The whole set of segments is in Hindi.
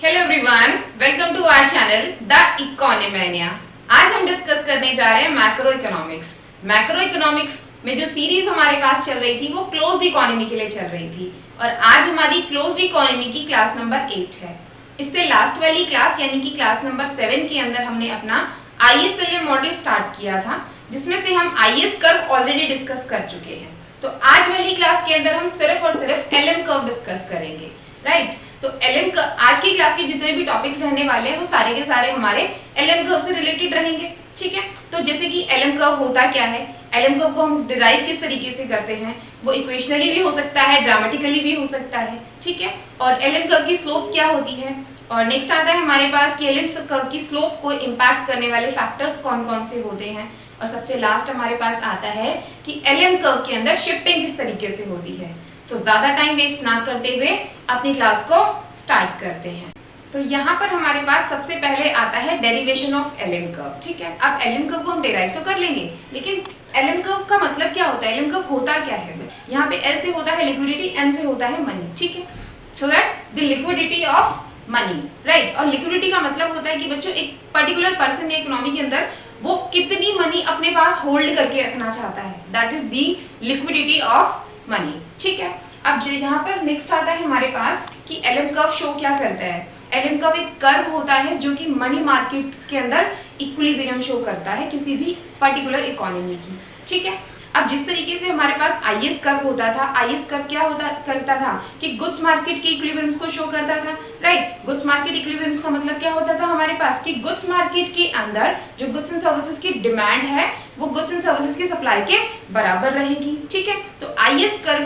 Hello everyone, welcome to our channel the Economia. आज हम डिस्कस करने जा रहे हैं मैक्रो इकोनॉमिक्स। मैक्रो इकोनॉमिक्स में जो सीरीज हमारे पास चल रही थी वो क्लोज्ड इकोनॉमी के लिए चल रही थी और आज हमारी क्लोज्ड इकोनॉमी की क्लास नंबर 8 है। इससे लास्ट वाली क्लास यानी कि क्लास नंबर 7 के अंदर हमने अपना ISLM मॉडल स्टार्ट किया था, जिसमें से हम IS कर्व ऑलरेडी डिस्कस कर चुके हैं। तो आज वाली क्लास के अंदर हम सिर्फ और सिर्फ LM कर्व डिस्कस करेंगे, राइट। तो LM आज की क्लास के जितने भी टॉपिक्स रहने वाले हैं वो सारे के सारे हमारे LM कर्व से रिलेटेड रहेंगे, ठीक है। तो जैसे कि LM कर्व होता क्या है, LM कर्व को हम डिराइव किस तरीके से करते हैं, वो इक्वेशनली भी हो सकता है, ड्रामेटिकली भी हो सकता है, ठीक है। और LM कर्व की स्लोप क्या होती है, और नेक्स्ट आता है हमारे पास कि LM कर्व की स्लोप को इम्पैक्ट करने वाले फैक्टर्स कौन कौन से होते हैं, और सबसे लास्ट हमारे पास आता है कि LM कर्व के अंदर शिफ्टिंग किस तरीके से होती है। सो ज्यादा टाइम वेस्ट ना करते हुए अपनी क्लास को स्टार्ट करते हैं। तो यहाँ पर हमारे पास सबसे पहले आता है डेरिवेशन ऑफ LM कर्व, ठीक है। अब LM कर्व को हम डेराइव तो कर लेंगे, लेकिन LM कर्व का मतलब क्या होता है, LM कर्व होता क्या है। यहाँ पे L से होता है लिक्विडिटी, M से होता है मनी, ठीक है। So that the liquidity of money, right. और लिक्विडिटी का मतलब होता है कि बच्चों एक पर्टिकुलर पर्सन या इकोनॉमी के अंदर वो कितनी मनी अपने पास होल्ड करके रखना चाहता है, that is the liquidity of money, ठीक है। अब जो यहाँ पर नेक्स्ट आता है हमारे पास कि LM कर्व शो क्या करता है। LM कर्व एक कर्व होता है जो कि मनी मार्केट के अंदर इक्विलिब्रियम शो करता है किसी भी पर्टिकुलर इकोनॉमी की, ठीक है। अब जिस तरीके से हमारे पास IS कर्व होता था, IS कर्व क्या होता करता था कि गुड्स मार्केट के इक्विलिब्रियम्स को शो करता था, राइट। गुड्स मार्केट इक्विलिब्रियम्स का मतलब क्या होता था हमारे पास कि गुड्स मार्केट के अंदर जो गुड्स एंड सर्विसेज की डिमांड है वो गुड्स एंड सर्विसेज की सप्लाई के बराबर रहेगी, ठीक है। तो IS कर्व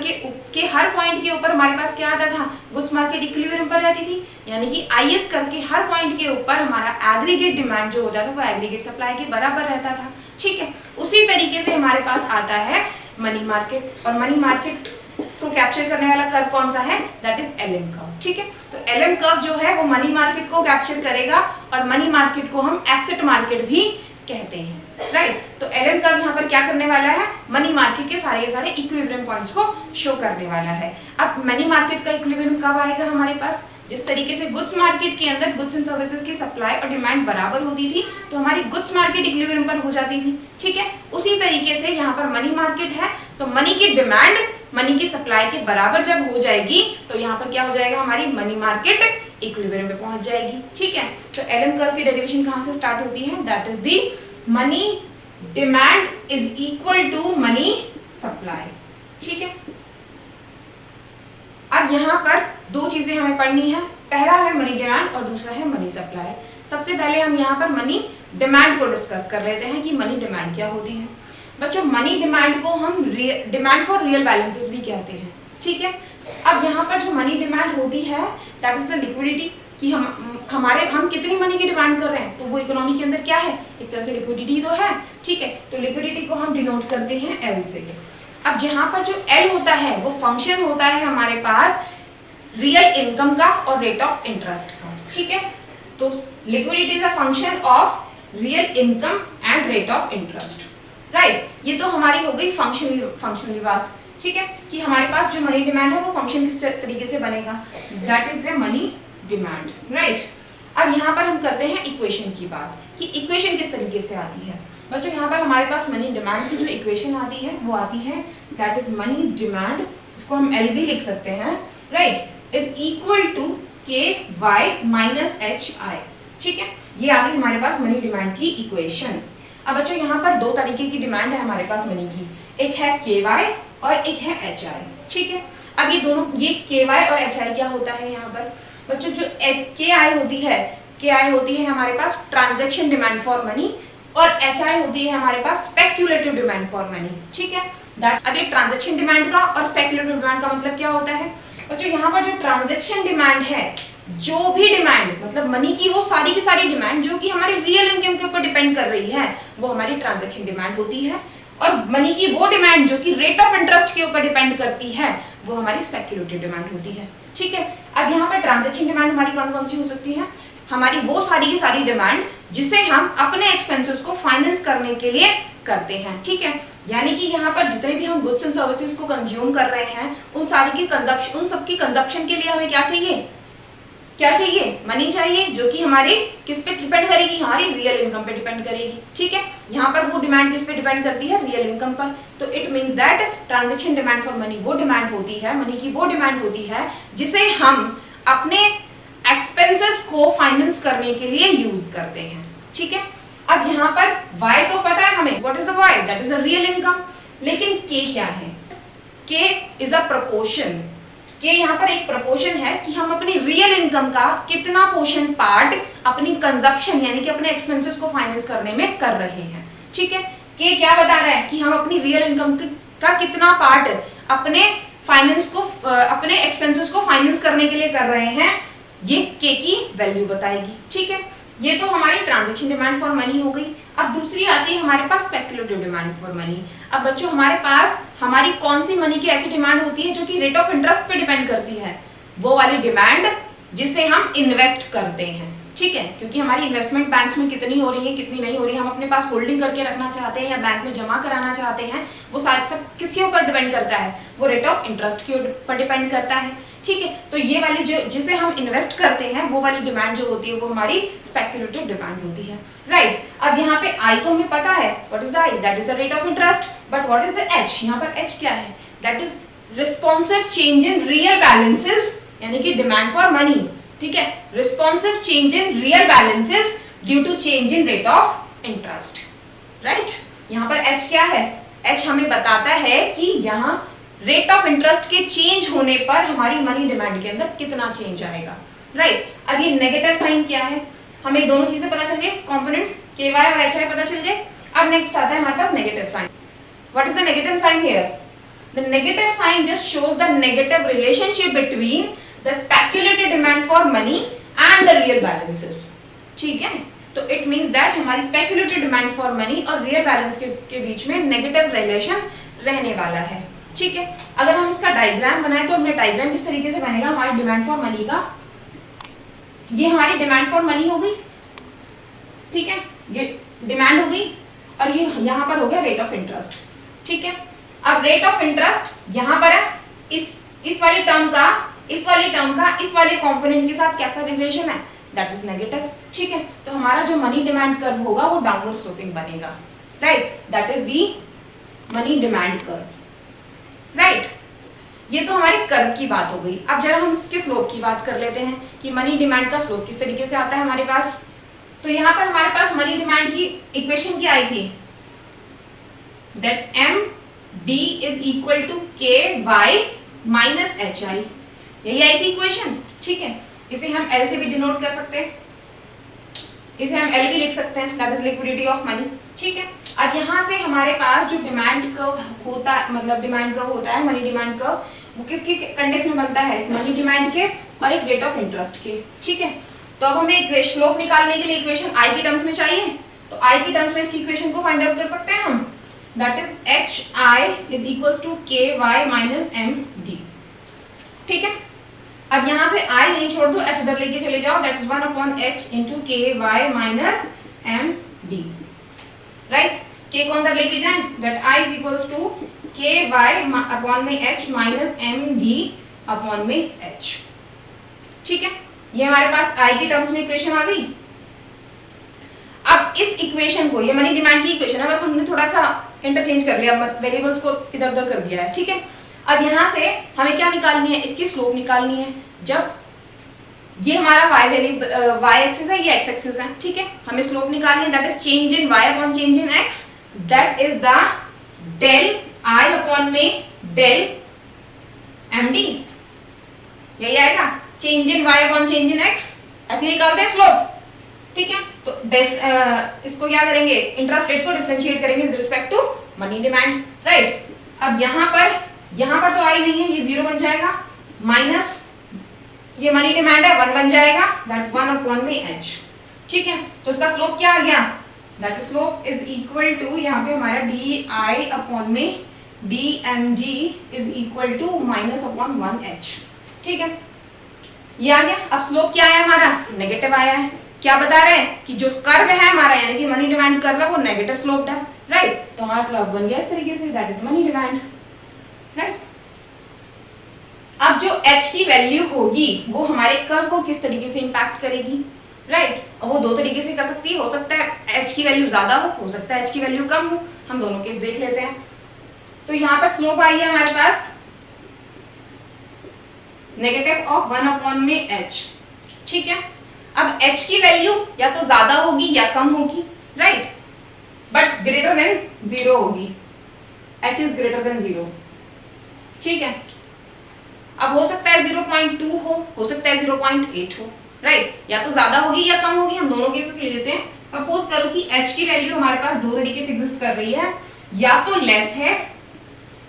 के हर पॉइंट के ऊपर हमारे पास क्या आता था, गुड्स मार्केट इक्विलिब्रियम पर रहती थी, यानी कि IS कर्व के हर पॉइंट के ऊपर हमारा एग्रीगेट डिमांड जो होता था वो एग्रीगेट सप्लाई के बराबर रहता था, ठीक है। उसी तरीके से हमारे पास आता है मनी मार्केट, और मनी मार्केट को कैप्चर करने वाला कर्व कौन सा है, दैट इज LM कर्व, ठीक है। तो LM कर्व जो है वो मनी मार्केट को कैप्चर करेगा और मनी मार्केट को हम एसेट मार्केट भी कहते हैं, राइट। तो LM कर्व यहाँ पर क्या करने वाला है, मनी मार्केट के सारे इक्विलिब्रियम पॉइंट्स को शो करने वाला है। अब मनी मार्केट का इक्विलिब्रियम कब आएगा हमारे पास, जिस तरीके से गुड्स मार्केट के अंदर गुड्स एंड सर्विसेज की सप्लाई और डिमांड बराबर होती थी तो हमारी गुड्स मार्केट इक्विलिब्रियम पर हो जाती थी, ठीक है। उसी तरीके से यहाँ पर मनी मार्केट है तो मनी की डिमांड मनी की सप्लाई के बराबर जब हो जाएगी तो यहाँ पर क्या हो जाएगा, हमारी मनी मार्केट इक्विलिब्रियम पे पहुंच जाएगी, ठीक है। तो LM कर्व की डेरिवेशन कहाँ से स्टार्ट होती है, that is the money demand is equal to money supply, ठीक है। अब यहाँ पर दो चीजें हमें पढ़नी है, पहला है मनी डिमांड और दूसरा है मनी सप्लाई। सबसे पहले हम यहाँ पर मनी डिमांड को डिस्कस कर लेते हैं कि मनी डिमांड क्या होती है। बच्चों मनी डिमांड को हम डिमांड फॉर रियल बैलेंसेस भी कहते हैं, ठीक है। अब यहाँ पर जो मनी डिमांड होती है दैट इज द लिक्विडिटी, कि हम कितनी मनी की डिमांड कर रहे हैं, तो वो इकोनॉमी के अंदर क्या है, एक तरह से लिक्विडिटी तो है, ठीक है। तो लिक्विडिटी को हम डिनोट करते हैं L से। अब जहाँ पर जो L होता है वो फंक्शन होता है हमारे पास रियल इनकम का और रेट ऑफ इंटरेस्ट का, ठीक है। तो liquidity is a function of real income and rate of interest, right. ये तो हमारी हो गई फंक्शनली बात, ठीक है, कि हमारे पास जो मनी डिमांड है वो फंक्शन किस तरीके से बनेगा, that is the money demand, right. अब यहाँ पर हम करते हैं इक्वेशन की बात कि इक्वेशन किस तरीके से आती है। बच्चों यहाँ पर हमारे पास मनी डिमांड की जो इक्वेशन आती है वो आती है दैट इज मनी डिमांड, इसको हम L भी लिख सकते हैं, right, is equal to KY minus HI, ठीक है। ये आ गई हमारे पास मनी डिमांड की इक्वेशन। अब बच्चों यहाँ पर दो तरीके की डिमांड है हमारे पास मनी की, एक है KY और एक है HI, ठीक है। अब ये दोनों, ये KY और HI क्या होता है यहाँ पर बच्चों, जो KI होती है हमारे पास ट्रांजैक्शन डिमांड फॉर मनी और HI होती है हमारे पास स्पेक्युलेटिव डिमांड फॉर मनी, ठीक है। अब ये ट्रांजैक्शन डिमांड का और स्पेक्युलेटिव डिमांड का मतलब क्या होता है बच्चों, यहाँ पर जो ट्रांजैक्शन डिमांड है, जो भी डिमांड मतलब मनी की वो सारी की सारी डिमांड जो कि हमारे रियल इनकम के ऊपर डिपेंड कर रही है वो हमारी ट्रांजैक्शन डिमांड होती है, और मनी की वो डिमांड जो कि रेट ऑफ इंटरेस्ट के ऊपर डिपेंड करती है वो हमारी स्पेक्युलेटिव डिमांड होती है, ठीक है। अब यहाँ पर ट्रांजैक्शन डिमांड हमारी कौन कौन सी हो सकती है, हमारी वो सारी की सारी डिमांड जिसे हम अपने एक्सपेंसेस को फाइनेंस करने के लिए करते हैं, ठीक है। यानी कि यहाँ पर जितने भी हम गुड्स एंड सर्विसेज को कंज्यूम कर रहे हैं उन सबकी कंजप्शन के लिए हमें क्या चाहिए, क्या चाहिए, मनी चाहिए, जो कि हमारे किस पे डिपेंड करेगी, हमारी रियल इनकम पे डिपेंड करेगी। ठीक है, यहाँ पर वो डिमांड किस पे डिपेंड करती है, रियल इनकम पर। तो it means that transaction demand for money वो डिमांड होती है, मनी की वो डिमांड होती है जिसे हम अपने एक्सपेंसेस को फाइनेंस करने के लिए यूज करते हैं। ठीक है, अब यहाँ पर y तो पता है हमें, what is the y, that is the real income. लेकिन k क्या है, k इज अ प्रपोर्शन। कि यहाँ पर एक प्रपोर्शन है कि हम अपनी रियल इनकम का कितना पोर्शन पार्ट अपनी कंजप्शन यानी कि अपने एक्सपेंसेस को फाइनेंस करने में कर रहे हैं। ठीक है, कि क्या बता रहा है कि हम अपनी रियल इनकम का कितना पार्ट अपने फाइनेंस को अपने एक्सपेंसेस को फाइनेंस करने के लिए कर रहे हैं, ये के की वैल्यू बताएगी। ठीक है, ये तो हमारी ट्रांजैक्शन डिमांड फॉर मनी हो गई। अब दूसरी आती है हमारे पास स्पेक्युलेटिव डिमांड फॉर मनी। अब बच्चों हमारे पास हमारी कौन सी मनी की ऐसी डिमांड होती है जो कि रेट ऑफ इंटरेस्ट पे डिपेंड करती है, वो वाली डिमांड जिसे हम इन्वेस्ट करते हैं। ठीक है, क्योंकि हमारी इन्वेस्टमेंट बैंक्स में कितनी हो रही है कितनी नहीं हो रही है, हम अपने पास होल्डिंग करके रखना चाहते हैं या बैंक में जमा कराना चाहते हैं, वो सारे सब किसके ऊपर डिपेंड करता है, वो रेट ऑफ इंटरेस्ट के ऊपर डिपेंड करता है। ठीक है, तो ये वाली जो जिसे हम इन्वेस्ट करते हैं वो वाली डिमांड जो होती है वो हमारी स्पेक्युलेटिव डिमांड होती है। राइट, अब यहाँ पे आई तो हमें पता है, what is the I, that is the rate of interest. But what is the H, यहाँ पर एच क्या है, that is responsive change in real balances यानी कि डिमांड फॉर मनी। ठीक है, responsive change in real balances due to change in rate of interest. Right, यहाँ पर एच क्या है, एच हमें बताता है कि यहाँ रेट ऑफ इंटरेस्ट के चेंज होने पर हमारी मनी डिमांड के अंदर कितना चेंज आएगा। राइट, अब ये नेगेटिव साइन क्या है, हमें दोनों चीजें पता चल गई, कंपोनेंट्स के वाई और एच आई पता चल गए। अब नेक्स्ट आता है हमारे पास negative sign. What is the negative sign here, the negative sign just shows the negative relationship between the speculative demand for money and the real balances। ठीक है, तो it means that हमारी speculative demand for money और real balance के बीच में negative relation रहने वाला है। ठीक है, अगर हम इसका डायग्राम बनाए तो हमने डायग्राम किस तरीके से बनेगा, हमारी डिमांड फॉर मनी का, ये हमारी डिमांड फॉर मनी हो गई। ठीक है, ये डिमांड हो गई और ये यहाँ पर हो गया रेट ऑफ इंटरेस्ट। ठीक है, अब रेट ऑफ इंटरेस्ट यहाँ पर है, इस वाली टर्म का इस वाले कंपोनेंट के साथ कैसा रिलेशन है, दैट इज नेगेटिव। ठीक है, तो हमारा जो मनी डिमांड कर्व होगा वो डाउनवर्ड स्लोपिंग बनेगा। Right, that is the money demand curve. Right, ये तो हमारे कर्व की बात हो गई। अब जरा हम इसके स्लोप की बात कर लेते हैं कि मनी डिमांड का स्लोप किस तरीके से आता है हमारे पास। तो यहाँ पर हमारे पास मनी डिमांड की इक्वेशन क्या आई थी, that M D is equal to K Y minus H I, यही आई थी इक्वेशन। ठीक है, इसे हम L से भी डिनोट कर सकते हैं, इसे हम L भी लिख सकते हैं, that is liquidity of money. ठीक है, अब यहाँ से हमारे पास जो डिमांड कर्व होता है, मतलब डिमांड कर्व होता है, मनी डिमांड कर्व, वो किसके कंटेक्स्ट में बनता है, मनी डिमांड के और एक रेट ऑफ इंटरेस्ट के। ठीक है, तो अब हमें स्लोप निकालने के लिए इक्वेशन I की टर्म्स में चाहिए, तो I की टर्म्स में इसकी इक्वेशन को फाइंड आउट कर सकते हैं हम, that is H I is equal to K Y minus M D. ठीक है, अब यहाँ से I नहीं छोड़ दो, H उधर लेके चले जाओ, that is 1 upon H into K Y minus M D. Right, K को अंदर लेके जाएं, that I is equals to K Y upon में H minus M D upon में H। ठीक है, ये हमारे पास I की टर्म्स में इक्वेशन आ गई। अब इस इक्वेशन को, ये मनी डिमांड की इक्वेशन है, बस हमने थोड़ा सा इंटरचेंज कर लिया, वेरिएबल्स को इधर उधर कर दिया है। ठीक है, अब यहाँ से हमें क्या निकालनी है, इसकी स्लोप निकालनी है। जब ये हमारा y एक्सिस है, ये x एक्सिस है। ठीक है, हमें स्लोप निकालनी है, that is change in y upon change in x, that is the del I upon में डेल md, यही आएगा, change in y upon change in x, ऐसे निकालते हैं स्लोप। ठीक है, तो इसको क्या करेंगे, इंटरेस्ट रेट को डिफरेंशिएट करेंगे with respect to money demand. Right, अब यहाँ पर तो आई नहीं है, ये 0 बन जाएगा, माइनस ये मनी डिमांड है 1 बन जाएगा, दैट 1 अपॉन में h। ठीक है, तो इसका स्लोप क्या आ गया, that slope is equal to, यहाँ पे हमारा डी आई अपॉन में D M G is equal to minus upon 1h। ठीक है, ये आ गया। अब स्लोप क्या है हमारा, नेगेटिव आया है। क्या बता रहे हैं कि जो कर्व है हमारा यानी कि मनी डिमांड कर्व है वो नेगेटिव स्लोप्ड है। राइट, तो हमारा कर्व बन गया इस तरीके से, that is money demand. Right, अब जो h की वैल्यू होगी वो हमारे कर्व को किस तरीके से इंपैक्ट करेगी, राइट। अब वो दो तरीके से कर सकती है, हो सकता है h की वैल्यू ज्यादा हो सकता है h की वैल्यू कम हो। हम दोनों केस देख लेते हैं। तो यहाँ पर स्लोप आई है हमारे पास नेगेटिव ऑफ 1/h, ठीक है। अब h की वैल्यू या तो ज्यादा होगी या कम होगी, राइट, बट ग्रेटर देन 0 होगी, h इज ग्रेटर देन 0, ठीक है। अब हो सकता है 0.2 हो सकता है 0.8 हो, राइट, या तो ज्यादा होगी या कम होगी। हम दोनों केसेस ले लेते हैं। सपोज करो कि h की वैल्यू हमारे पास दो तरीके से एग्जिस्ट कर रही है, या तो लेस है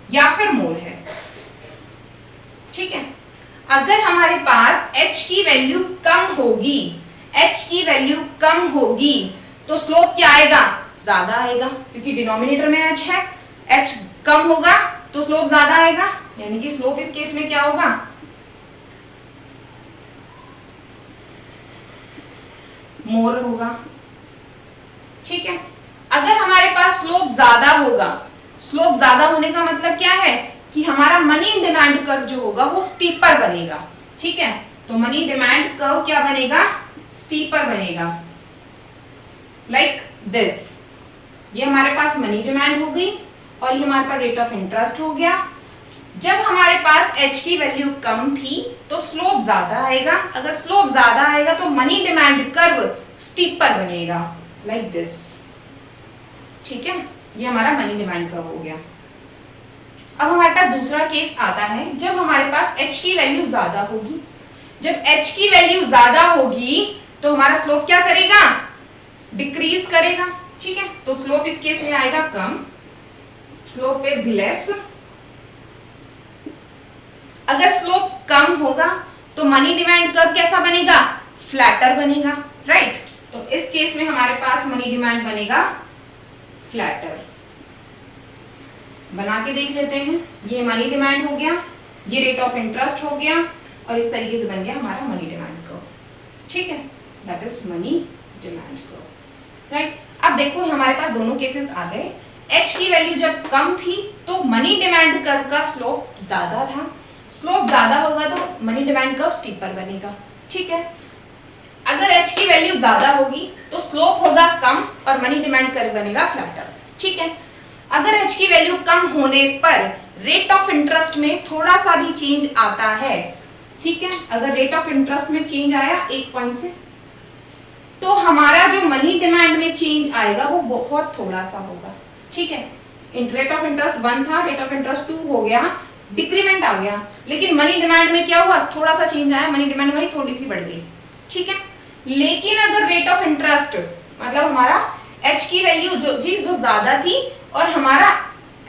या फिर मोर है, ठीक है। अगर हमारे पास h की वैल्यू कम होगी, h की वैल्यू कम होगी तो स्लोप क्या आएगा, ज्यादा आएगा, क्योंकि डिनोमिनेटर में h है, h कम होगा तो स्लोप ज्यादा आएगा, यानी कि स्लोप इस केस में क्या होगा, मोर होगा, ठीक है। अगर हमारे पास स्लोप ज्यादा होगा, स्लोप ज्यादा होने का मतलब क्या है कि हमारा मनी डिमांड कर्व जो होगा वो स्टीपर बनेगा, ठीक है। तो मनी डिमांड कर्व क्या बनेगा, स्टीपर बनेगा, लाइक दिस। ये हमारे पास मनी डिमांड हो गई और ये हमारे पास रेट ऑफ इंटरेस्ट हो गया। जब हमारे पास h की वैल्यू कम थी तो स्लोप ज्यादा आएगा, अगर स्लोप ज्यादा आएगा तो मनी डिमांड कर्व स्टीपर बनेगा, लाइक दिस, ठीक है। ये हमारा मनी डिमांड कर्व हो गया। अब हमारे पास दूसरा केस आता है जब हमारे पास h की वैल्यू ज्यादा होगी। जब h की वैल्यू ज्यादा होगी तो हमारा स्लोप क्या करेगा, डिक्रीज करेगा, ठीक है। तो स्लोप इस केस में आएगा कम, स्लोप इज लेस। अगर स्लोप कम होगा तो मनी डिमांड कर्व कैसा बनेगा, फ्लैटर बनेगा, राइट। तो इस केस में हमारे पास मनी डिमांड बनेगा फ्लैटर। बना के देख लेते हैं। ये मनी डिमांड हो गया, ये रेट ऑफ इंटरेस्ट हो गया और इस तरीके से बन गया हमारा मनी डिमांड कर्व, ठीक है। That is money demand curve, right. अब देखो हमारे पास दोनों केसेस आ गए। h की वैल्यू जब कम थी तो मनी डिमांड कर्व का स्लोप ज्यादा था, स्लोप ज्यादा होगा तो मनी डिमांड कर्व स्टीपर बनेगा, ठीक है। अगर h की वैल्यू ज्यादा होगी तो स्लोप होगा कम और मनी डिमांड कर्व बनेगा फ्लैटर, ठीक है। अगर h की वैल्यू कम होने पर रेट ऑफ इंटरेस्ट में थोड़ा सा भी चेंज आता है, ठीक है। अगर रेट ऑफ इंटरेस्ट में चेंज आया 1 पॉइंट से तो हमारा जो मनी डिमांड में चेंज आएगा वो बहुत थोड़ा सा होगा, ठीक है। रेट ऑफ इंटरेस्ट 1 था, रेट ऑफ इंटरेस्ट 2 हो गया, डिक्रीमेंट आ गया, लेकिन मनी डिमांड में क्या हुआ, थोड़ा सा चेंज आया, मनी डिमांड हमारी थोड़ी सी बढ़ गई, ठीक है। लेकिन अगर रेट ऑफ इंटरेस्ट मतलब हमारा h की वैल्यू जो थी वो ज्यादा थी और हमारा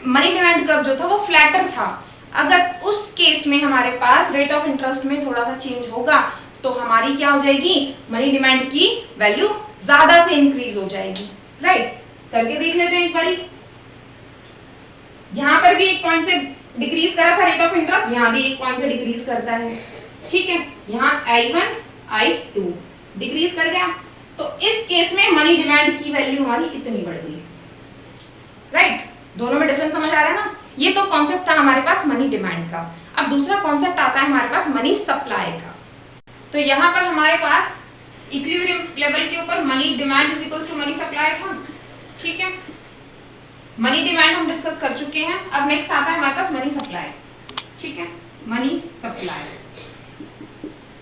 मनी डिमांड कर्व जो था वो फ्लैटर था, अगर उस केस में हमारे पास रेट ऑफ इंटरेस्ट में थोड़ा सा चेंज होगा तो हमारी क्या हो जाएगी, मनी डिमांड की वैल्यू ज्यादा से इंक्रीज हो जाएगी, राइट। करके देख लेते हैं एक बारी। यहां पर भी 1 पॉइंट से डिक्रीज करा था रेट ऑफ इंटरेस्ट, यहां भी 1 पॉइंट से डिक्रीज करता है, ठीक है। यहां I1 I2 डिक्रीज कर गया तो इस केस में मनी डिमांड की वैल्यू हमारी इतनी बढ़ गई, राइट। दोनों में डिफरेंस समझ आ रहा है ना। ये तो कॉन्सेप्ट था हमारे पास मनी डिमांड का। अब दूसरा कॉन्सेप्ट आता है हमारे पास मनी सप्लाई का। तो यहाँ पर हमारे पास इक्विलिब्रियम लेवल के ऊपर money demand is equals to money supply था, ठीक है। मनी डिमांड हम डिस्कस कर चुके हैं। अब नेक्स्ट आता है हमारे पास मनी सप्लाई, ठीक है, मनी सप्लाई।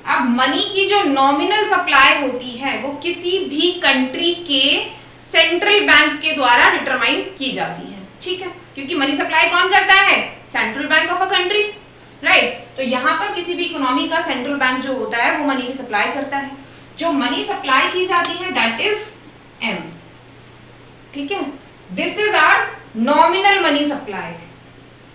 अब मनी की जो नॉमिनल सप्लाई होती है वो किसी भी कंट्री के सेंट्रल बैंक के द्वारा डिटरमाइन की जाती है, ठीक है, क्योंकि मनी सप्लाई कौन करता है, central bank of a country, right. तो यहाँ पर किसी भी इकोनॉमी का सेंट्रल बैंक जो होता है वो मनी की सप्लाई करता है। जो मनी सप्लाई की जाती है दैट इज M, ठीक है। This is our nominal money supply,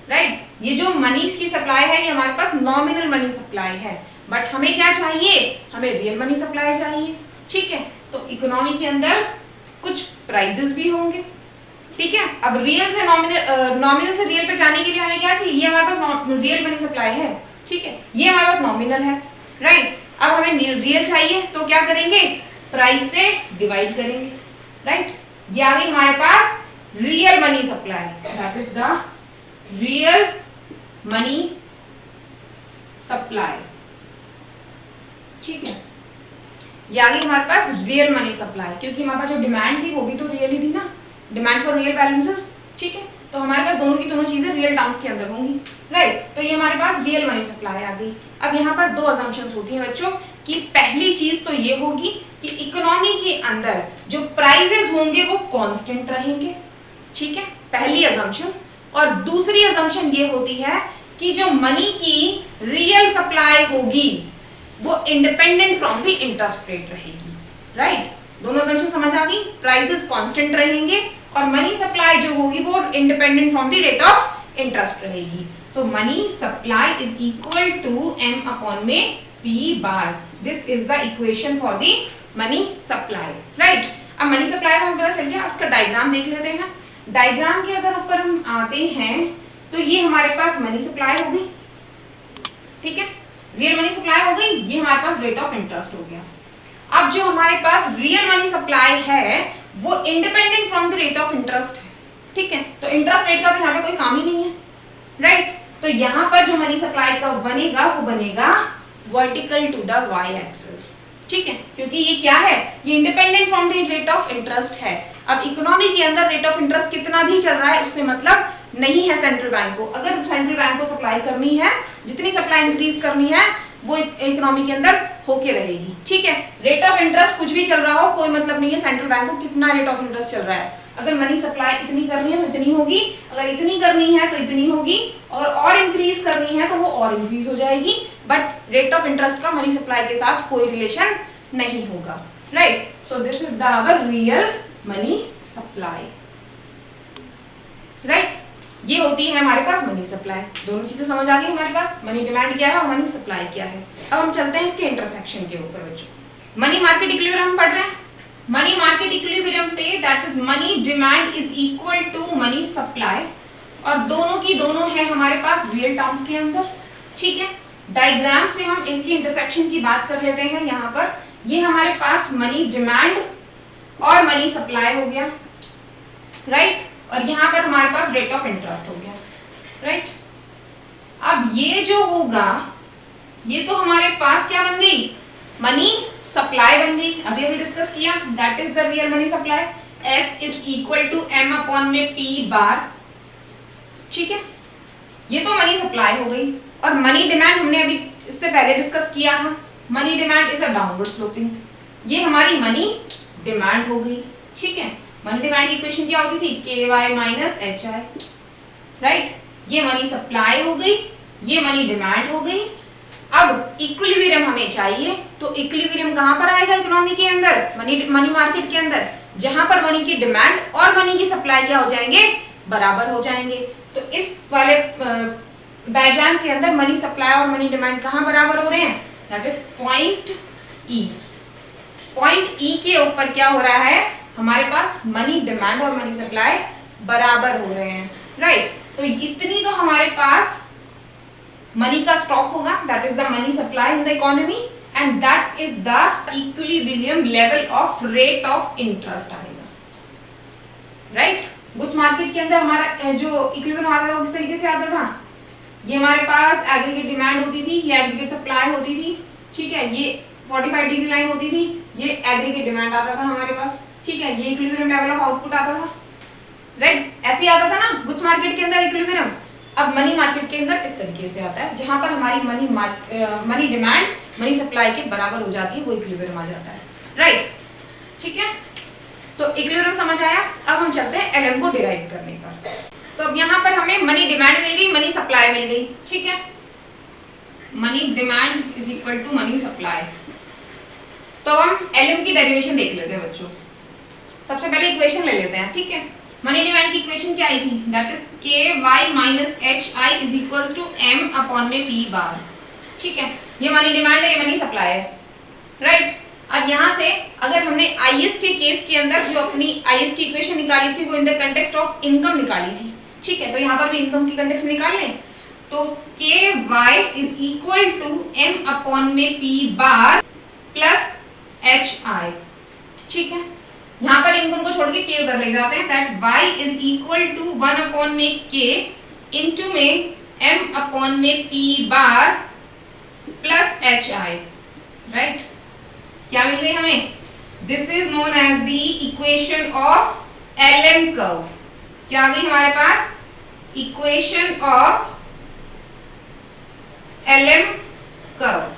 right. ये जो मनी की सप्लाई है ये हमारे पास नॉमिनल मनी सप्लाई है, बट हमें क्या चाहिए, हमें रियल मनी सप्लाई चाहिए, ठीक है। तो इकोनॉमी के अंदर कुछ प्राइजेस भी होंगे, ठीक है। अब रियल से नॉमिनल से रियल पे जाने के लिए हमें क्या चाहिए, ये हमारे पास रियल मनी सप्लाई है, ठीक है, ये हमारे पास नॉमिनल है, राइट। अब हमें रियल चाहिए तो क्या करेंगे, प्राइस से डिवाइड करेंगे, राइट। ये आ गई हमारे पास real money supply, that is the real money supply, ठीक है। ये आ गई हमारे पास रियल मनी सप्लाई, क्योंकि हमारे पास जो डिमांड थी वो भी तो रियल ही थी ना, डिमांड फॉर रियल बैलेंसेस, ठीक है। तो हमारे पास दोनों की दोनों चीजें रियल टर्म्स के अंदर होंगी, राइट। तो ये हमारे पास रियल मनी सप्लाई आ गई। अब यहाँ पर दो अजम्पशंस होती हैं बच्चों, कि पहली चीज तो ये होगी कि इकोनॉमी के अंदर जो प्राइसेस होंगे वो कांस्टेंट रहेंगे, ठीक है, पहली अजम्पशन। और दूसरी अजम्पशन ये होती है कि जो मनी की रियल सप्लाई होगी वो independent from the interest rate रहेगी, राइट। दोनों अजम्पशन समझ आ गई, प्राइसेस कांस्टेंट रहेंगे और मनी सप्लाई जो होगी वो independent from the rate of interest रहेगी। So money supply is equal to m upon में p bar. This is the equation for the money supply, right. अब मनी सप्लाई का हमें पता चल गया, उसका डायग्राम देख लेते हैं। डायग्राम के अगर ऊपर हम आते हैं तो ये हमारे पास मनी सप्लाई हो गई, ठीक है, रियल मनी सप्लाई हो गई, ये हमारे पास रेट ऑफ इंटरेस्ट हो गया। अब जो हमारे पास रियल मनी सप्लाई है वो independent from the rate of interest है, ठीक है। तो इंटरेस्ट रेट का तो यहाँ पे कोई काम ही नहीं है, राइट। तो यहाँ पर जो मनी सप्लाई का बनेगा वो बनेगा vertical to the Y axis, ठीक है, क्योंकि ये क्या है, ये independent from the rate of interest है। अब इकोनॉमी के अंदर रेट ऑफ इंटरेस्ट कितना भी चल रहा है उससे मतलब नहीं है सेंट्रल बैंक को। अगर सेंट्रल बैंक को सप्लाई करनी है, जितनी सप्लाई इंक्रीज करनी है वो इकोनॉमी के अंदर होके रहेगी, ठीक है। रेट ऑफ इंटरेस्ट कुछ भी चल रहा हो कोई मतलब नहीं है सेंट्रल बैंक को कितना रेट ऑफ इंटरेस्ट चल रहा है। अगर मनी सप्लाई इतनी करनी है तो इतनी होगी, अगर इतनी करनी है तो इतनी होगी, और इंक्रीज करनी है तो वो और इंक्रीज हो जाएगी। बट रेट ऑफ इंटरेस्ट का मनी सप्लाई के साथ कोई रिलेशन नहीं होगा, right. So this is the our real money supply, right. ये होती है हमारे पास मनी सप्लाई। दोनों चीजें समझ आ गई हमारे पास, मनी डिमांड क्या है और मनी सप्लाई क्या है। अब हम चलते हैं इसके इंटरसेक्शन के ऊपर बच्चों। मनी मार्केट इक्विलिब्रियम पढ़ रहे हैं। मनी मार्केट इक्विलिब्रियम पे that is money demand is equal to money supply, और दोनों की दोनों है हमारे पास रियल टर्म्स के अंदर, ठीक है। डायग्राम से हम इनकी इंटरसेक्शन की बात कर लेते हैं। यहाँ पर ये हमारे पास मनी डिमांड और मनी सप्लाई हो गया, राइट। और यहाँ पर हमारे पास रेट ऑफ इंटरेस्ट हो गया, राइट। अब ये जो होगा ये तो हमारे पास क्या बन गई, मनी सप्लाई बन गई। अभी डिस्कस किया, that is the real money supply. S is equal to m upon में p बार, ठीक है। ये तो मनी सप्लाई हो गई। और मनी डिमांड हमने अभी इससे पहले डिस्कस किया था, money demand is a downward sloping. ये हमारी मनी डिमांड हो गई, ठीक है। मनी डिमांड की इक्वेशन क्या होती थी, KY माइनस HI, राइट। ये मनी सप्लाई हो गई, ये मनी डिमांड हो गई। अब इक्विलिब्रियम हमें चाहिए, तो इक्विलिब्रियम कहां पर आएगा इकोनॉमी के अंदर, मनी मार्केट के अंदर, जहां पर मनी की डिमांड और मनी की सप्लाई क्या हो जाएंगे, बराबर हो जाएंगे। तो इस वाले डायग्राम के अंदर मनी सप्लाई और मनी डिमांड कहां बराबर हो रहे हैं, that is point E। Point E के ऊपर क्या हो रहा है, हमारे पास मनी डिमांड और मनी सप्लाई बराबर हो रहे हैं, राइट। तो इतनी तो हमारे पास मनी का स्टॉक होगा, that is the money supply in the economy, and that is the equilibrium level of rate of interest आएगा, राइट। गुड्स मार्केट के अंदर हमारा जो इक्विलिब्रियम आता था वो किस तरीके से आता था, ये हमारे पास एग्रीगेट डिमांड होती थी, ये एग्रीगेट सप्लाई होती थी, ठीक है। ये 45 डिग्री लाइन होती थी, ये एग्रीगेट डिमांड आता था हमारे पास, ठीक है। ये इक्विलिब्रियम लेवल ऑफ आउटपुट आता था, राइट। ऐसे ही आता था ना गुड्स मार्केट के अंदर इक्विलिब्रियम। अब मनी मार्केट के अंदर इस तरीके से आता है, जहां पर हमारी मनी डिमांड मनी सप्लाई के बराबर हो जाती है, वो इक्विलिब्रियम आ जाता है, राइट, ठीक है। तो इक्विलिब्रियम समझ आया। अब हम चलते हैं LM को डिराइव करने पर। तो अब यहाँ पर हमें मनी डिमांड मिल गई, मनी सप्लाई मिल गई, ठीक है। Money demand is equal to money supply. तो हम LM की डेरिवेशन देख लेते हैं बच्चों। सबसे पहले इक्वेशन ले लेते हैं, ठीक है। मनी डिमांड की इक्वेशन क्या आई थी, that is KY minus HI is equals to M upon में P बार, ठीक है। ये मनी डिमांड है, ये मनी सप्लाई है, राइट। अब यहाँ से अगर हमने IS के केस के अंदर जो अपनी IS की इक्वेशन निकाली थी वो in the context of income निकाली थी, ठीक है। तो यहाँ पर भी इनकम की कंटेक्स्ट में निकाल लें, तो KY is equal to M upon में P बार प्लस HI, ठीक है। यहाँ पर इनकम को छोड़ के K उधर ले जाते हैं, that Y is equal to 1 upon में K इंटू में M अपॉन में P bar plus H I, right. क्या मिल गई हमें? This is known as the equation of L M curve. क्या आ गई हमारे पास? Equation of L M curve.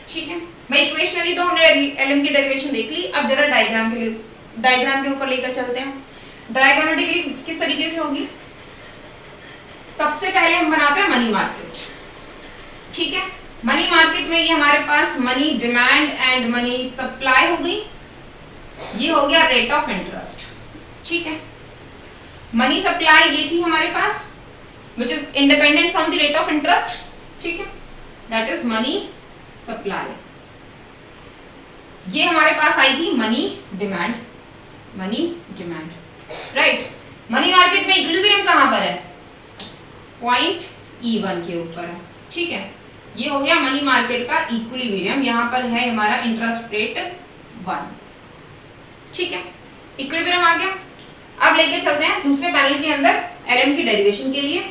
ठीक है भाई, इक्वेशनली तो हमने एल एम की डेरिवेशन देख ली। अब जरा डायग्राम के ऊपर लेकर चलते हैं। डायग्रामेटिकली किस तरीके से होगी? सबसे पहले हम बनाते हैं मनी मार्केट। ठीक है, मनी मार्केट में ये हमारे पास money demand and money supply हो गई। ये हो गया रेट ऑफ इंटरेस्ट। ठीक है, मनी सप्लाई ये थी हमारे पास which is independent from the rate of interest। ठीक है, that is money supply। ये हमारे पास आई थी money demand, right. Money market में इक्विलिब्रियम कहां पर है? पॉइंट E1 के ऊपर है। ठीक है, ये हो गया मनी मार्केट का इक्विलिब्रियम। यहां पर है हमारा इंटरेस्ट रेट 1। ठीक है, इक्विलिब्रियम आ गया। अब लेके चलते हैं दूसरे पैनल के अंदर एलएम की डेरिवेशन के लिए।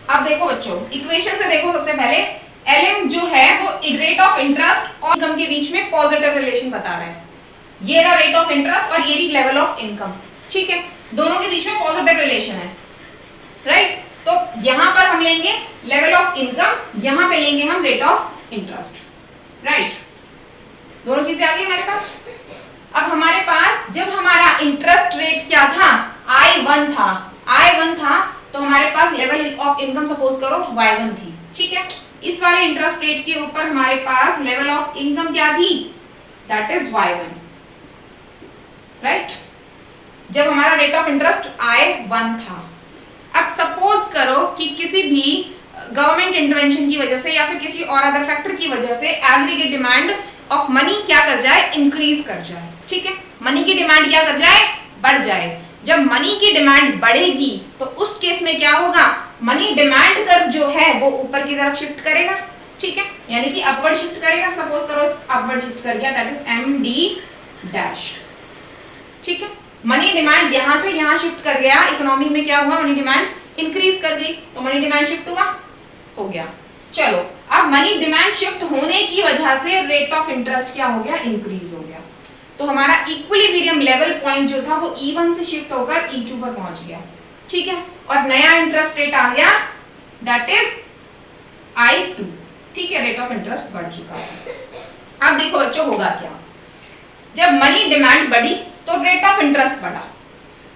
अब देखो बच्चों, इक्वेशन से देखो, सबसे पहले एलएम जो है वो रेट ऑफ इंटरेस्ट और इनकम के बीच में पॉजिटिव रिलेशन बता रहा है। ये रहा रेट ऑफ इंटरेस्ट और ये रही लेवल ऑफ इनकम। ठीक है, दोनों के बीच में पॉजिटिव रिलेशन है, राइट। तो यहां पर हम लेंगे लेवल ऑफ इनकम, यहां पे लेंगे हम रेट ऑफ इंटरेस्ट, राइट। दोनों चीजें आ गई हमारे पास। अब हमारे पास जब हमारा इंटरेस्ट रेट क्या था? I1 था, तो हमारे पास लेवल ऑफ इनकम सपोज करो Y1 थी। ठीक है, इस वाले इंटरेस्ट रेट के ऊपर हमारे पास लेवल ऑफ इनकम क्या थी? That is Y1, right. जब हमारा रेट ऑफ इंटरेस्ट I1 था। अब सपोज करो कि किसी भी गवर्नमेंट इंटरवेंशन की वजह से या फिर किसी और अदर फैक्टर की वजह से एग्रीगेट डिमांड ऑफ मनी क्या कर जाए? इंक्रीज कर जाए। ठीक है, मनी की डिमांड क्या कर जाए? बढ़ जाए। जब मनी की डिमांड बढ़ेगी तो उस केस में क्या होगा? मनी डिमांड कर्व जो है वो ऊपर की तरफ शिफ्ट करेगा। ठीक है, यानी कि अपवर्ड शिफ्ट करेगा। सपोज करो अपवर्ड शिफ्ट कर गया, दैट इज MD डैश। ठीक है, मनी डिमांड यहां से यहां शिफ्ट कर गया। इकोनॉमी में क्या हुआ? मनी डिमांड इंक्रीज कर गई, तो मनी डिमांड शिफ्ट हुआ, हो गया। चलो, अब मनी डिमांड शिफ्ट होने की वजह से रेट ऑफ इंटरेस्ट क्या हो गया? इंक्रीज हो गया। तो हमारा इक्विलिब्रियम लेवल पॉइंट जो था वो E1 से शिफ्ट होकर E2 पर पहुंच गया। ठीक है, और नया इंटरेस्ट रेट आ गया, दैट इज I2। ठीक है, रेट ऑफ इंटरेस्ट बढ़ चुका है। अब देखो बच्चों, होगा क्या? जब मनी डिमांड बढ़ी तो रेट ऑफ इंटरेस्ट बढ़ा।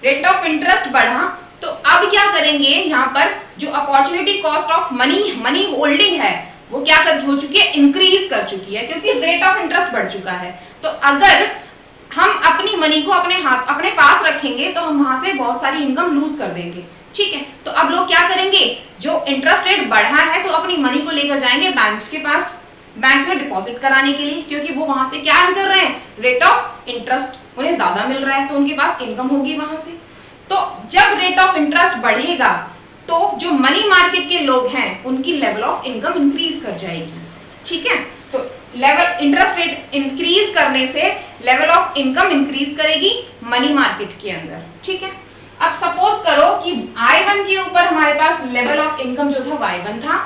रेट ऑफ इंटरेस्ट बढ़ा तो अब क्या करेंगे? यहाँ पर जो opportunity cost of money holding है वो क्या हो चुकी है? इंक्रीज कर चुकी है, क्योंकि रेट ऑफ इंटरेस्ट बढ़ चुका है। तो अगर हम अपनी मनी को अपने पास रखेंगे तो हम वहां से बहुत सारी इनकम लूज कर देंगे। ठीक है, तो अब लोग क्या करेंगे? जो इंटरेस्ट रेट बढ़ा है तो अपनी मनी को लेकर जाएंगे बैंक्स के पास, बैंक में डिपॉजिट कराने के लिए, क्योंकि वो वहां से क्या कर रहे हैं? रेट ऑफ इंटरेस्ट उन्हें ज्यादा मिल रहा है, तो उनके पास इनकम होगी वहां से। तो जब रेट ऑफ इंटरेस्ट बढ़ेगा तो जो मनी मार्केट के लोग हैं उनकी लेवल ऑफ इनकम इंक्रीज कर जाएगी। ठीक है, तो लेवल इंटरेस्ट रेट इंक्रीज करने से लेवल ऑफ इनकम इंक्रीज करेगी मनी मार्केट के अंदर। ठीक है, अब सपोज करो कि I1 के ऊपर हमारे पास लेवल ऑफ इनकम जो था Y1 था,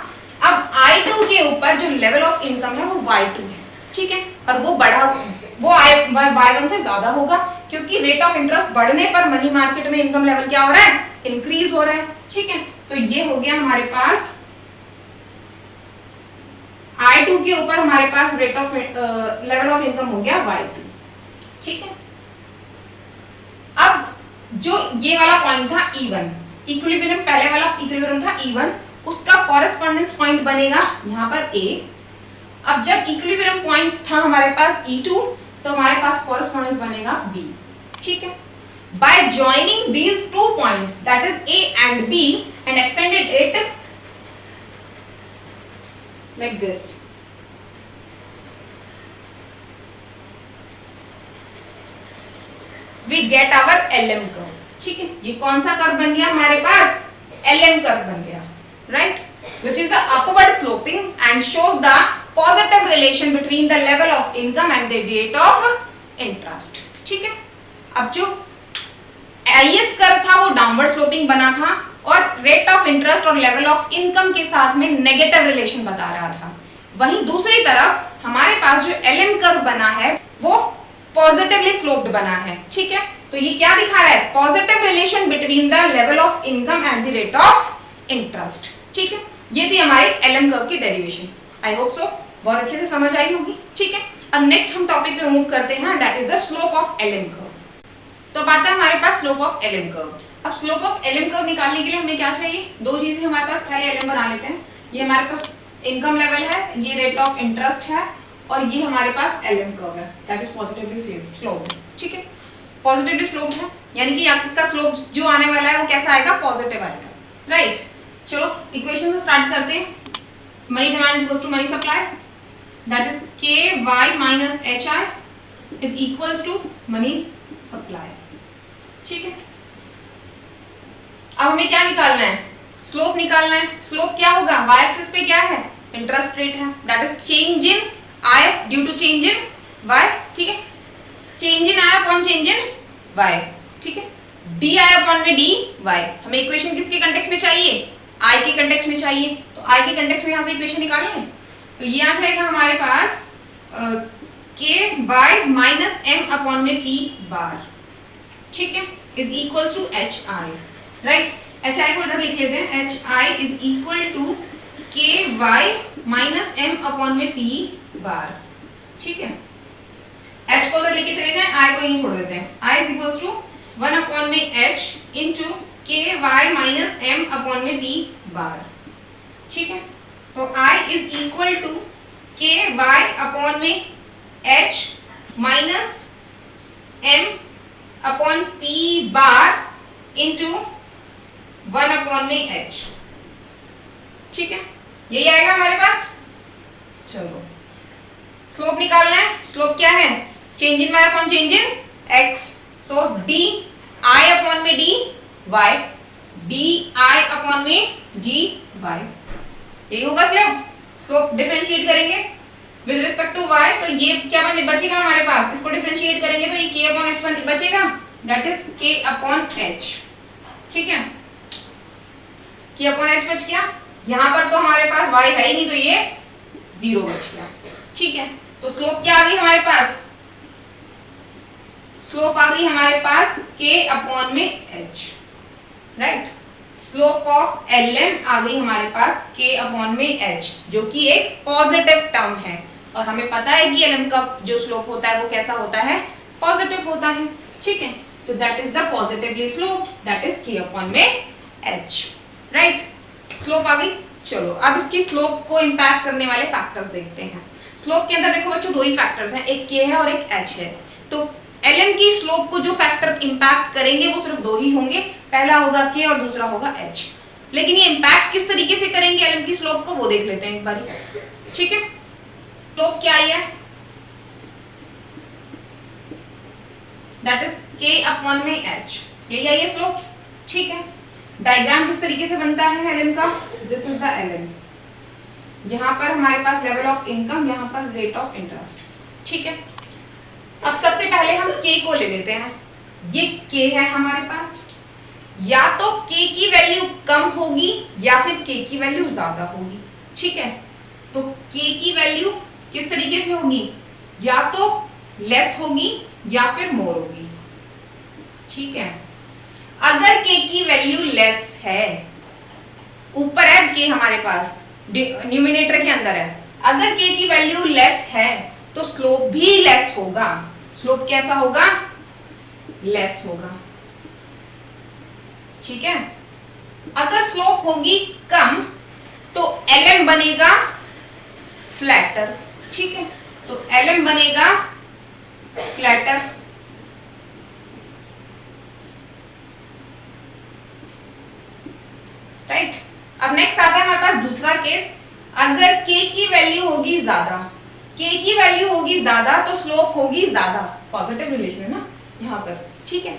अब I2 के ऊपर जो लेवल ऑफ इनकम है वो Y2 है। ठीक है, और वो बढ़ा, वो Y1 से ज्यादा होगा, क्योंकि रेट ऑफ इंटरेस्ट बढ़ने पर मनी मार्केट में इनकम लेवल क्या हो रहा है? इंक्रीज हो रहा है। ठीक है, तो ये हो गया हमारे पास I2 के ऊपर हमारे पास rate of level of income हो गया Y2। ठीक है, अब जो ये वाला पॉइंट था E1, इक्विलिब्रियम पहले वाला इक्विलिब्रियम था E1, उसका कॉरेस्पॉन्डेंस पॉइंट बनेगा यहाँ पर A। अब जब इक्विलिब्रियम पॉइंट था हमारे पास E2, तो हमारे पास कॉरेस्पॉन्डेंस बनेगा B। ठीक है, by joining these two points, that is A and B, and extended it like this, we get our LM curve। ठीक है, ये कौन सा कर्व बन गया हमारे पास? LM कर्व बन गया, right, which is the upward sloping and shows the positive relation between the level of income and the rate of interest। ठीक है, अब जो IS कर्व था वो डाउनवर्ड स्लोपिंग बना था और रेट ऑफ इंटरेस्ट और लेवल ऑफ इनकम के साथ में नेगेटिव रिलेशन बता रहा था। वहीं दूसरी तरफ हमारे पास जो एलएम कर्व बना है वो पॉजिटिवली स्लोप्ड बना है, ठीक है। तो ये क्या दिखा रहा है? Positive relation between the level of income and the rate of interest, ठीक है। ये थी हमारी एलएम कर्व की डेरिवेशन। आई होप सो बहुत अच्छे से समझ आई होगी, ठीक है। अब नेक्स्ट हम टॉपिक पे मूव करते हैं, that is the slope of LM curve. तो बात है हमारे पास स्लोप ऑफ एलएम कर्व। अब स्लोप ऑफ एलएम कर्व निकालने के लिए हमें क्या चाहिए? दो चीजें हमारे पास। पहले एलएम बना लेते हैं। ये हमारे पास इनकम लेवल है, ये रेट ऑफ इंटरेस्ट है, और ये हमारे पास एलएम कर्व है, दैट इज पॉजिटिवली स्लोप्ड, ठीक है। पॉजिटिवली स्लोप्ड है, यानी कि इसका स्लोप जो आने वाला है वो कैसा आएगा? पॉजिटिव आएगा, राइट। चलो इक्वेशन से स्टार्ट करते हैं। Money demand equals to money supply, that is K Y minus H I is equals to money supply, ठीक है। अब हमें क्या निकालना है? स्लोप निकालना है। स्लोप क्या होगा? वाई एक्सिस पे क्या है? इंटरेस्ट रेट है, that is change in I due to change in Y, ठीक है। Change in I upon change in Y, ठीक है। डी आई अपॉन में डी वाई। हमें इक्वेशन किसके कंटेक्स्ट में चाहिए? आई के कंटेक्स्ट में चाहिए। तो आई के कंटेक्स्ट में यहाँ से इक्वेशन निकालेंगे तो ये आ जाएगा हमारे पास K by minus M upon में पी बार, ठीक है, is equals to H I, right. H I को इधर लिख लेते हैं। H I is equal to K Y minus M upon में पी बार, ठीक है। एच को उधर लेके चले जाएं, आई को यहीं छोड़ देते हैं। I is equals to 1 upon में H into K Y minus M upon में पी बार, ठीक है। तो I is equal to K Y upon में H minus M upon P bar into 1 upon में एच, ठीक है। यही आएगा हमारे पास। चलो स्लोप निकालना है। स्लोप क्या है? Change in Y upon change in X. So D I upon में D Y, D I upon में डी वाई, यही होगा स्लोप। स्लोप डिफरेंशिएट करेंगे विद रिस्पेक्ट टू वाई, तो ये क्या बचेगा हमारे पास? इसको डिफरेंशिएट करेंगे तो ये के अपॉन एच बचेगा, दैट इज के अपॉन एच, ठीक है। के अपॉन एच बच गया। यहाँ पर तो हमारे पास y है ही नहीं, तो ये 0 बच गया, ठीक है। तो स्लोप क्या आ गई हमारे पास? स्लोप आ गई हमारे पास k अपॉन में h, right. Slope of lm आ गई हमारे पास k अपॉन में h, जो कि एक पॉजिटिव टर्म है, और हमें पता है कि lm का जो स्लोप होता है वो कैसा होता है? पॉजिटिव होता है, ठीक है। तो that is the positively slope, that is k upon में h, राइट। स्लोप आ गई। चलो अब इसकी स्लोप को इंपैक्ट करने वाले फैक्टर्स देखते हैं। स्लोप के अंदर देखो बच्चों, दो ही फैक्टर्स हैं, एक k है और एक h है। तो lm की स्लोप को जो फैक्टर इंपैक्ट करेंगे वो सिर्फ दो ही होंगे, पहला होगा k और दूसरा होगा h। लेकिन ये इंपैक्ट किस तरीके से करेंगे lm की स्लोप को, वो देख लेते हैं एक बारी, ठीक है। स्लोप क्या है? दैट इज k अपॉन में h, यही है ये स्लोप, ठीक है। डायग्राम किस तरीके से बनता है lm का? This is the lm। यहाँ पर हमारे पास लेवल ऑफ इनकम, यहाँ पर रेट ऑफ इंटरेस्ट, ठीक है। अब सबसे पहले हम k को ले लेते हैं। ये k है हमारे पास, या तो k की वैल्यू कम होगी या फिर k की वैल्यू ज्यादा होगी, ठीक है। तो k की वैल्यू किस तरीके से होगी? या तो लेस होगी या फिर मोर होगी, ठीक है। अगर k की वैल्यू लेस है, ऊपर है k हमारे पास, न्यूमिनेटर के अंदर है, अगर k की वैल्यू लेस है तो स्लोप भी लेस होगा। स्लोप कैसा होगा? लेस होगा, ठीक है। अगर स्लोप होगी कम तो lm बनेगा फ्लैटर, ठीक है। तो lm बनेगा फ्लैटर, राइट। अब नेक्स्ट आता है हमारे पास दूसरा केस। अगर k की वैल्यू होगी ज्यादा, k की वैल्यू होगी ज्यादा तो स्लोप होगी ज्यादा, पॉजिटिव रिलेशन है ना यहाँ पर, ठीक है।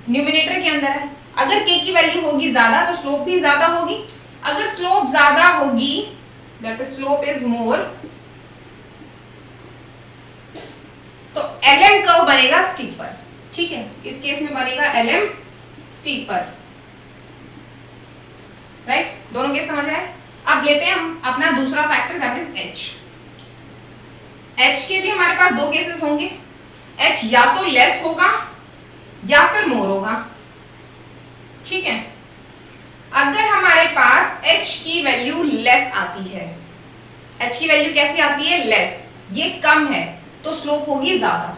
न्यूमिनेटर के अंदर है, अगर k की वैल्यू होगी ज्यादा तो स्लोप भी ज्यादा होगी। अगर स्लोप ज्यादा होगी, that is slope is more, तो lm कर्व बनेगा स्टीपर, ठीक है। इस केस में बनेगा lm स्टीपर, राइट, दोनों केस समझ आए। अब लेते हैं हम अपना दूसरा factor, that is H. H के भी हमारे पास दो केसेस होंगे। एच या तो लेस होगा या फिर मोर होगा, ठीक है। अगर हमारे पास एच की वैल्यू लेस आती है, एच की वैल्यू कैसी आती है, लेस, ये कम है, तो स्लोप होगी ज्यादा।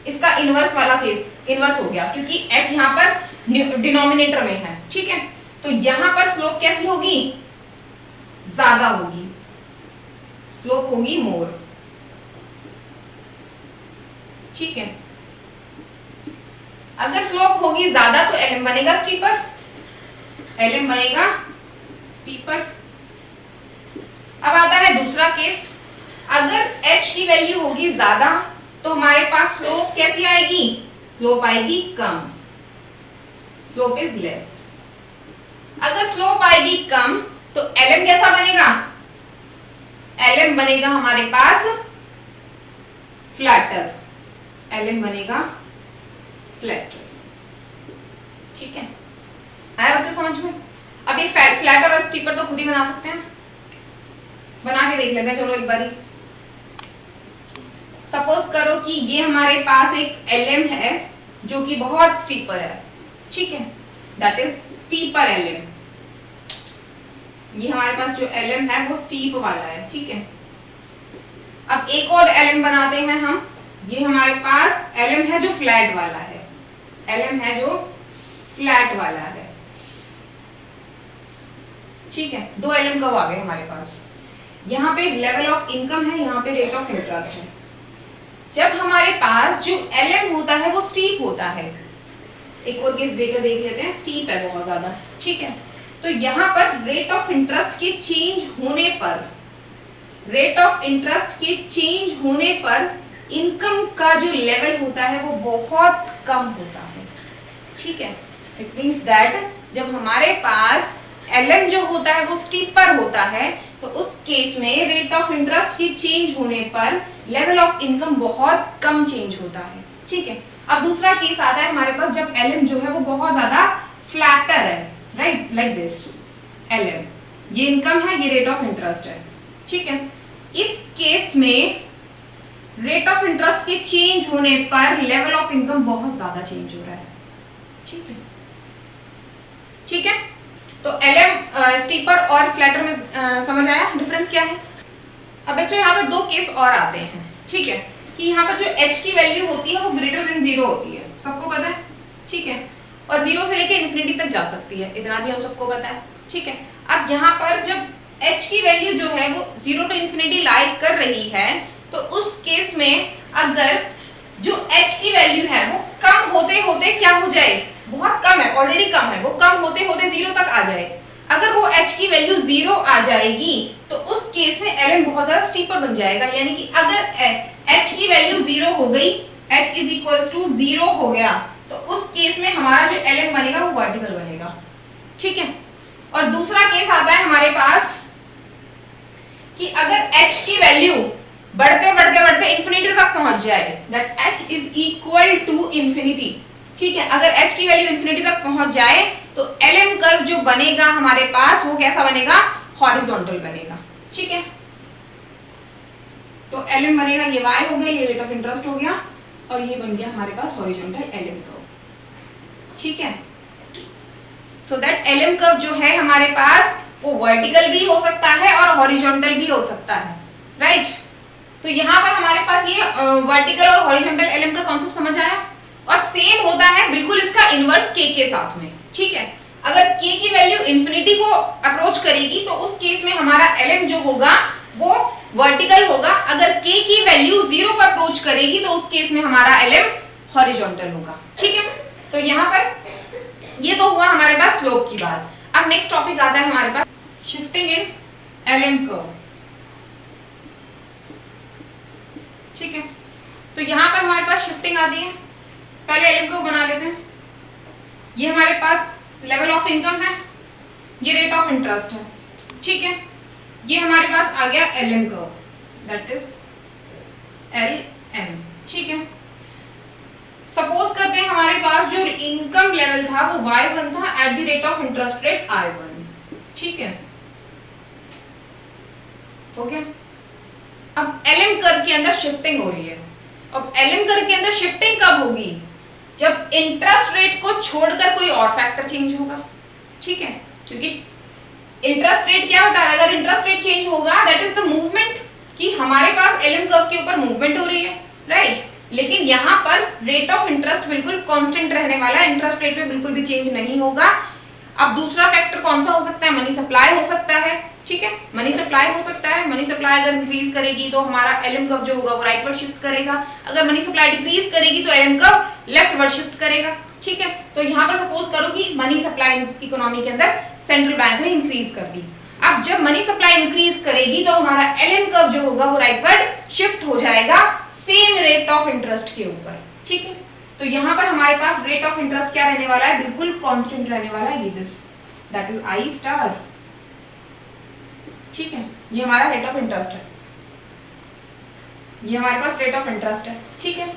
इसका इनवर्स वाला केस इनवर्स हो गया, क्योंकि एच यहां पर डिनोमिनेटर में है, ठीक है। तो यहां पर स्लोप कैसी होगी, ज्यादा होगी, स्लोप होगी मोर, ठीक है। अगर स्लोप होगी ज्यादा तो एलएम बनेगा स्टीपर, एलएम बनेगा स्टीपर। अब आता है दूसरा केस, अगर एच की वैल्यू होगी ज्यादा तो हमारे पास स्लोप कैसी आएगी, स्लोप आएगी कम, स्लोप इज लेस। अगर स्लोप आएगी कम तो एलएम कैसा बनेगा, एलएम बनेगा हमारे पास फ्लैटर, एलएम बनेगा फ्लैटर, ठीक है। आया बच्चों समझ में। अब ये फ्लैटर और स्टीपर तो खुद ही बना सकते हैं, बना के देख लेते हैं, चलो एक बारी। सपोज करो कि ये हमारे पास एक एलएम है जो कि बहुत स्टीपर है, ठीक है, दैट इज स्टीपर एलएम। ये हमारे पास जो एलएम है वो स्टीप वाला है, ठीक है। अब एक और एलएम बनाते हैं हम, ये हमारे पास एलएम है जो फ्लैट वाला है, एलएम है जो फ्लैट वाला है, ठीक है। दो एलएम कब आ गए हमारे पास, यहाँ पे लेवल ऑफ इनकम है, यहाँ पे रेट ऑफ इंटरेस्ट है। जब हमारे पास जो एलएम होता है वो स्टीप होता है, एक और केस देकर देख लेते हैं, स्टीप है बहुत ज्यादा, ठीक है। तो यहाँ पर रेट ऑफ इंटरेस्ट के चेंज होने पर, रेट ऑफ इंटरेस्ट के चेंज होने पर इनकम का जो लेवल होता है वो बहुत कम होता है, ठीक है। इट मींस दैट जब हमारे पास एलएम जो होता है वो स्टीपर होता है तो उस केस में रेट ऑफ इंटरेस्ट के चेंज होने पर लेवल ऑफ इनकम बहुत कम चेंज होता है, ठीक है। अब दूसरा केस आता है हमारे पास जब एलएम जो है वो बहुत ज्यादा फ्लैटर है, राइट, लाइक दिस एलएम, ये इनकम है, ये रेट ऑफ इंटरेस्ट है, ठीक है। इस केस में रेट ऑफ इंटरेस्ट के चेंज होने पर लेवल ऑफ इनकम बहुत ज्यादा चेंज हो रहा है, ठीक है, ठीक है। तो एलएम स्टीपर और फ्लैटर में समझ आया डिफरेंस क्या है। अब बच्चों यहाँ पर दो केस और आते हैं, ठीक है, कि यहाँ पर जो एच की वैल्यू होती है वो ग्रेटर देन जीरो होती है, सबको पता है, ठीक है, और जीरो से लेके इन्फिनिटी तक जा सकती है, इतना भी हम सबको पता है, ठीक है। अब यहाँ पर जब एच की वैल्यू जो है वो जीरो टू इन्फिनिटी लाई कर रही है तो उस केस में अगर जो एच की वैल्यू है वो कम होते होते क्या हो जाए, बहुत कम है, ऑलरेडी कम है, वो कम होते होते जीरो तक आ जाए, अगर वो एच की वैल्यू जीरो आ जाएगी तो उस केस में एलएम बहुत ज्यादा स्टीपर बन जाएगा। यानी कि अगर एच की वैल्यू जीरो हो गई, H is equals to zero हो गया, तो उस केस में हमारा जो एलएम बनेगा वो वर्टिकल बनेगा, ठीक है। और दूसरा केस आता है हमारे पास कि अगर एच की वैल्यू बढ़ते बढ़ते बढ़ते इंफिनिटी तक पहुंच जाए, that H is equal to infinity, ठीक है। अगर एच की वैल्यू इंफिनिटी तक पहुंच जाए तो एलएम कर्व जो बनेगा हमारे पास वो कैसा बनेगा, हॉरिजॉन्टल बनेगा, ठीक है। तो एलएम बनेगा, ये वाई हो गया, ये रेट ऑफ इंटरेस्ट हो गया, और ये बन गया हमारे पास हॉरिजॉन्टल एलएम कर्व, ठीक है। सो दैट एलएम कर्व जो है हमारे पास वो वर्टिकल भी हो सकता है और हॉरिजॉन्टल भी हो सकता है, राइट। तो यहाँ पर हमारे पास ये वर्टिकल और हॉरिजॉन्टल एलएम का कॉन्सेप्ट समझ आया। और सेम होता है बिल्कुल इसका इनवर्स के साथ में, ठीक है। अगर के की वैल्यू इंफिनिटी को अप्रोच करेगी तो उस केस में हमारा एलएम जो होगा वो वर्टिकल होगा, अगर के की वैल्यू जीरो को अप्रोच करेगी तो उस केस में हमारा एलएम हॉरिजॉन्टल होगा, ठीक है। तो यहाँ पर ये तो हुआ हमारे पास स्लोप की बात। अब नेक्स्ट टॉपिक आता है हमारे पास शिफ्टिंग इन एलएम कर्व, ठीक है। तो यहाँ पर हमारे पास शिफ्टिंग आती है, पहले एलएम कर्व बना लेते हैं। ये हमारे पास लेवल ऑफ इनकम है, ये रेट ऑफ इंटरेस्ट है, ठीक है। ये हमारे पास आ गया LM curve, that is LM, ठीक है। सपोज करते हैं हमारे पास जो इनकम लेवल था वो y1 था at the rate of interest rate I1, ठीक है, हो गया। अब एलएम कर्व के अंदर शिफ्टिंग हो रही है। अब एलएम कर्व के अंदर शिफ्टिंग कब होगी? जब इंटरेस्ट रेट को छोड़कर कोई और फैक्टर चेंज होगा, ठीक है, क्योंकि इंटरेस्ट रेट क्या होता है, अगर इंटरेस्ट रेट चेंज होगा दैट इज द मूवमेंट, कि हमारे पास एलएम कर्व के ऊपर मूवमेंट हो रही है, राइट। लेकिन यहाँ पर रेट ऑफ इंटरेस्ट बिल्कुल कांस्टेंट रहने वाला है, इंटरेस्ट रेट में बिल्कुल भी चेंज नहीं होगा। अब दूसरा फैक्टर कौन सा हो सकता है? मनी सप्लाई हो सकता है, ठीक है, मनी सप्लाई हो सकता है। मनी सप्लाई अगर इंक्रीज करेगी तो हमारा एलएम कर्व जो होगा वो राइटवर्ड शिफ्ट करेगा, अगर मनी सप्लाई डिक्रीज करेगी तो एलएम कर्व लेफ्टवर्ड शिफ्ट करेगा, ठीक है। तो यहाँ पर सपोज करो कि मनी सप्लाई इकोनॉमी के अंदर सेंट्रल बैंक ने इंक्रीज कर दी। अब जब मनी सप्लाई इंक्रीज करेगी तो हमारा एलएम कर्व जो होगा वो राइटवर्ड शिफ्ट हो जाएगा सेम रेट ऑफ इंटरेस्ट के ऊपर, ठीक है। तो यहाँ पर हमारे पास रेट ऑफ इंटरेस्ट क्या रहने वाला है? बिल्कुल कांस्टेंट रहने वाला है, ये this that is I star, ठीक है। ये हमारा रेट ऑफ इंटरेस्ट है, ये हमारे पास रेट ऑफ इंटरेस्ट है, ठीक है।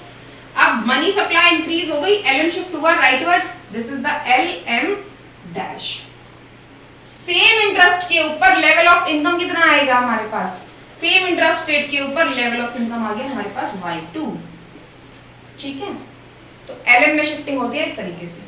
अब मनी सप्लाई इंक्रीज हो गई, एलएम शिफ्ट हुआ rightward, this is the LM dash. Same interest के ऊपर लेवल ऑफ इनकम कितना आएगा हमारे पास? सेम इंटरेस्ट रेट के ऊपर लेवल ऑफ इनकम आ गया हमारे पास y2, ठीक है। तो एलएम में शिफ्टिंग होती है इस तरीके से,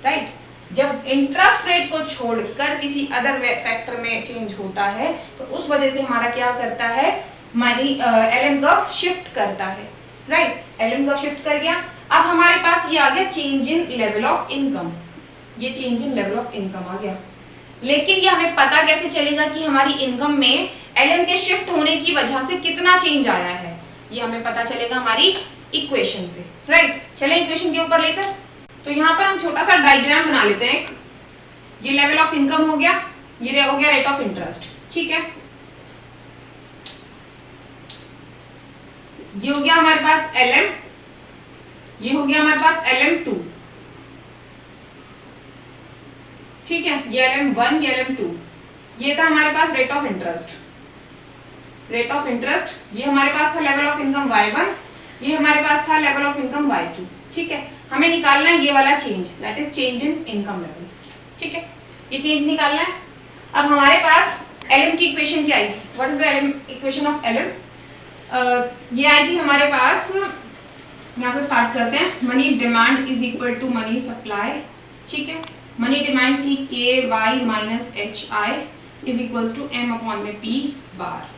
राइट। जब इंटरेस्ट रेट को छोड़कर किसी अदर फैक्टर में चेंज होता है तो उस वजह से हमारा क्या करता है? मनी एलएम कर्व शिफ्ट करता है, राइट। एलएम कर्व शिफ्ट कर गया। अब हमारे पास ये आ गया change in level of income, ये change in level of income आ गया। लेकिन ये हमें पता कैसे चलेगा कि हमारी इनकम में एलएम के शिफ्ट होने की वजह से कितना चेंज आया है? ये हमें पता चलेगा हमारी इक्वेशन से, राइट। चलें इक्वेशन के ऊपर लेकर, तो यहाँ पर हम छोटा सा डायग्राम बना लेते हैं। ये लेवल ऑफ इनकम हो गया, ये हो गया रेट ऑफ इंटरेस्ट, ठीक है। ये हो गया हमारे पास एलएम, ये हो गया हमारे पास LM2, ठीक है। ये LM1, ये LM2, ये था हमारे पास rate of interest, rate of interest. ये हमारे पास था लेवल ऑफ इनकम y1, ये हमारे पास था लेवल ऑफ इनकम y2, ठीक है। हमें निकालना है ये वाला change, that is change in income level, ठीक है। ये चेंज निकालना है। अब हमारे पास LM की इक्वेशन क्या आई थी? What is the LM equation of LM? ये आई थी हमारे पास, यहाँ से स्टार्ट करते हैं। Money demand is equal to money supply, ठीक है। मनी डिमांड थी KY minus HI is equals to M upon में P बार,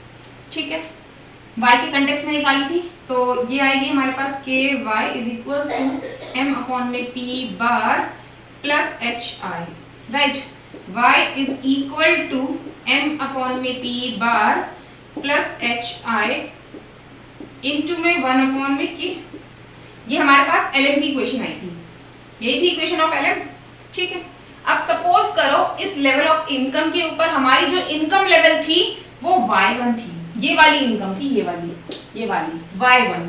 ठीक है। Y के कंटेक्स्ट में निकाली थी तो ये आएगी हमारे पास KY is equals to M upon में P bar plus HI, right. Y is equal to M upon में P bar plus HI into में 1 अपॉन में K। ये हमारे पास LM की इक्वेशन आई थी, यही थी इक्वेशन ऑफ LM, ठीक है। अब सपोज करो इस लेवल ऑफ इनकम के ऊपर हमारी जो इनकम लेवल थी वो y1 थी, ये वाली इनकम थी, ये वाली y1,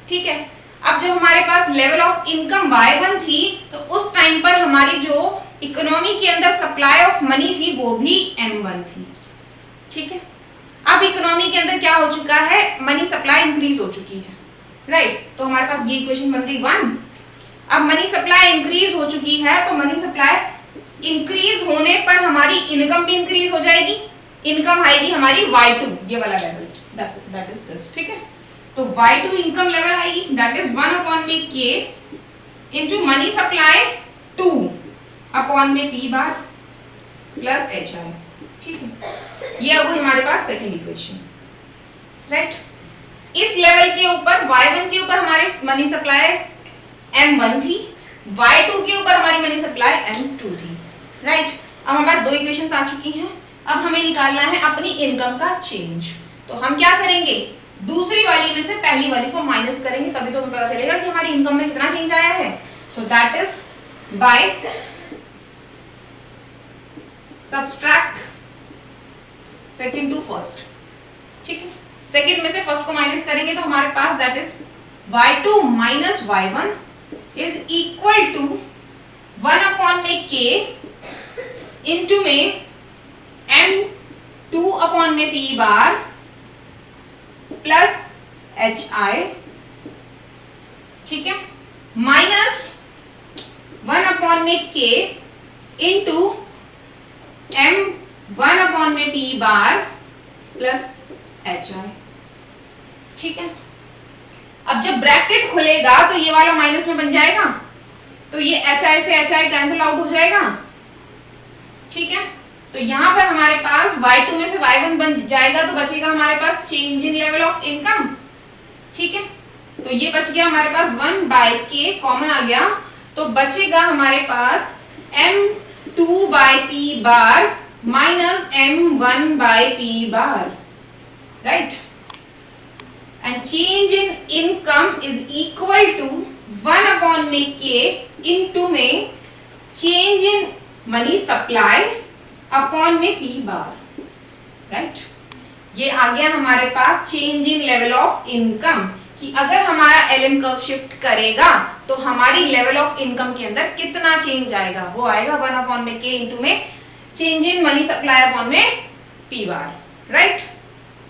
ठीक है। अब जब हमारे पास लेवल ऑफ इनकम y1 थी तो उस टाइम पर हमारी जो इकोनॉमी के अंदर सप्लाई ऑफ मनी थी वो भी m1 थी, ठीक है। अब इकोनॉमी के अंदर क्या हो चुका है? मनी सप्लाई इंक्रीज हो चुकी है, राइट। तो हमारे पास ये इक्वेशन बन गई 1। अब मनी सप्लाई इंक्रीज हो चुकी है तो मनी सप्लाई इंक्रीज होने पर हमारी इनकम भी इंक्रीज हो जाएगी। इनकम आएगी हमारी y2, ये वाला लेवल, दैट इज दिस, ठीक है। तो y2 इनकम लेवल आएगी, दैट इज 1 अपॉन में k into money supply 2 upon में p बार प्लस HI, ठीक है। ये अब हमारे पास सेकंड इक्वेशन, राइट। इस लेवल के ऊपर y1 के ऊपर हमारे मनी सप्लाई m1 थी, y2 के ऊपर हमारी मनी सप्लाई m2 थी, राइट। अब हमारे पास दो इक्वेशंस आ चुकी हैं। अब हमें निकालना है अपनी इनकम का चेंज। तो हम क्या करेंगे? दूसरी वाली में से पहली वाली को माइनस करेंगे, तभी तो हमें पता चलेगा कि हमारी इनकम में कितना चेंज आया है। So that is by subtract second to first, ठीक है। सेकंड में से फर्स्ट को माइनस करेंगे तो हमारे पास that is y2 minus y1 is equal to 1 upon में k इनटू में m2 अपॉन में p बार प्लस HI, ठीक है, माइनस 1 अपॉन में k इनटू m 1 अपॉन में P बार प्लस HI। ठीक है, अब जब ब्रैकेट खुलेगा तो ये वाला माइनस में बन जाएगा, तो ये HI से HI कैंसिल आउट हो जाएगा। ठीक है, तो यहां पर हमारे पास y2 में से y1 बन जाएगा, तो बचेगा हमारे पास change in level of income. ठीक है, तो ये बच गया हमारे पास 1 बाय k कॉमन आ गया, तो बचेगा हमारे पास m2 by p bar minus m1 by p bar, right. And change in income is equal to 1 upon में k इनटू में change in money supply upon में p बार, राइट। ये आ गया हमारे पास change in level of income, कि अगर हमारा एलएम कर्व शिफ्ट करेगा तो हमारी लेवल ऑफ इनकम के अंदर कितना चेंज आएगा, वो आएगा 1 अपॉन में k इनटू में change in money supply upon में p बार, राइट।